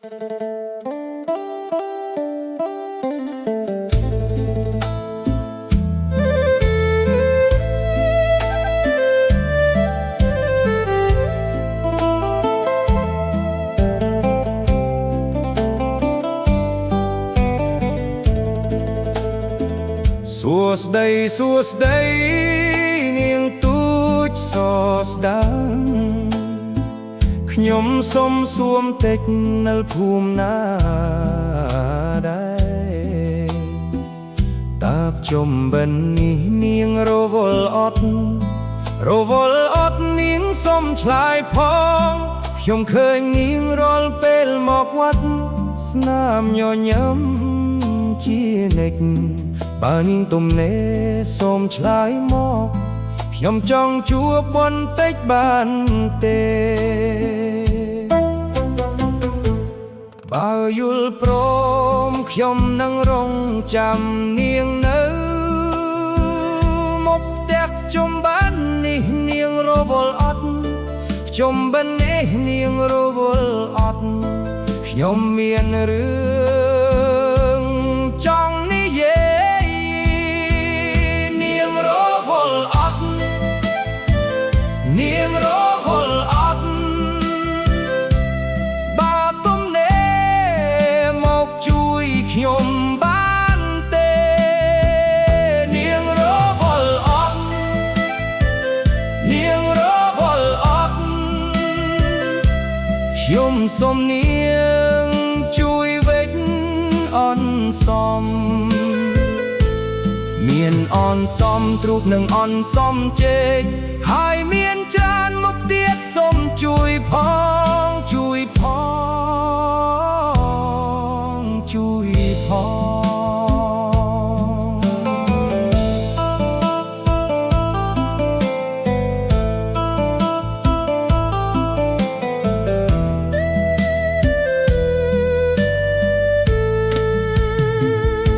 សួស្ដីសួស្ដីនាងទូចសស្ដាខ្ញុំសុំសួមតិចនៅភូមិណាដែរតាបចំបិននេះនាងរវល់អត់នាងសុំឆ្លើយផងខ្ញុំឃើញនាងរាល់ពេលមកវត្តស្នាមញញឹមជានិច្ចបើនាងទំនេរសូមឆ្លើយមកខ្ញុំចង់ជួបបន្តិចបានទេបើយល់ព្រមខ្ញុំនឹងរងចាំនាងនៅមកផ្ទះចំបាននេះនាងរវល់អត់ចំបាននេះនាងរវល់អត់ខ្ញុំមានរឿងចង់និយាយនាងរវល់អត់នាងរវល់អត់បើទំនេរមកជួយខ្ញុំបានទេនាងរវល់អត់នាងរវល់អត់ខ្ញុំសូមនាងជួយវិច្ចអនសមមានអនសមទ្រូបនិងអនសមចេកហើយមានច្រើនមុខទៀតសូមជួយផងជួយ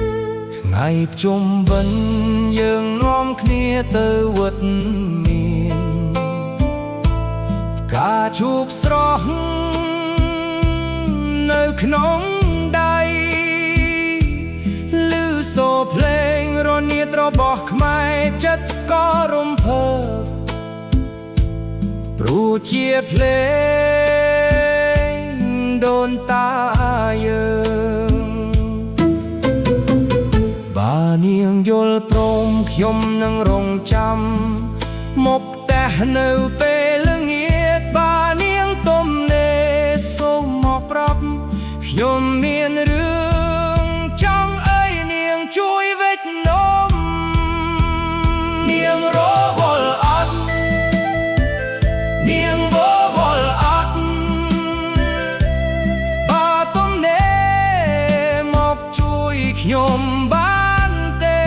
ថ្ងៃភ្ជុំបិណ្ឌយើងនាំគ្នាទៅវត្តមានផ្កាឈូកស្រស់នៅក្នុងដៃឮសូរភ្លេងរនាតរបស់ខ្មែរចិត្តក៏រំភើបព្រោះជាភ្លេងដូនតាយើងបើនាងយល់ព្រមខ្ញុំនឹងរងចាំមកផ្ទះនៅពេលល្ងាចបើនាងទំនេរសូមមកប្រាប់ខ្ញុំមានរឿងចង់អីនាងជួយវិច្ចនំនាងរវល់អត់នាងរវល់អត់បើទំនេរមកជួយខ្ញុំបានទេ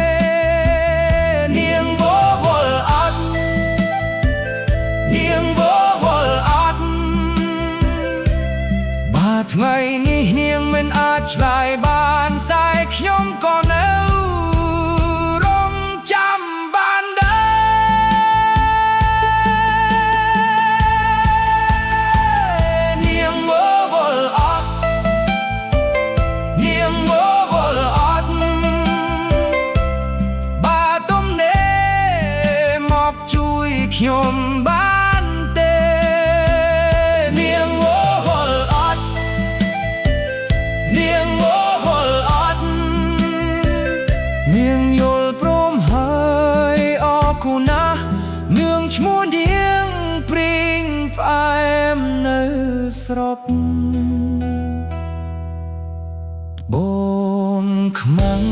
នាងរវល់អត់នាងរវល់អត់បើថ្ងៃនេះនាងមិនអាចឆ្លើយបានស្អែកខ្ញុំក៏នៅរងចាំបានដែរនាងរវល់អត់នាងរវល់អត់បើទំនេរមកជួយខ្ញុំបានទេនាងរវល់អត់នាងរវល់អត់នាងយល់ព្រមហើយអរគុណណាស់នាងឈ្មោះនាងព្រីងផ្អែមនៅស្រុកបងខ្មាំង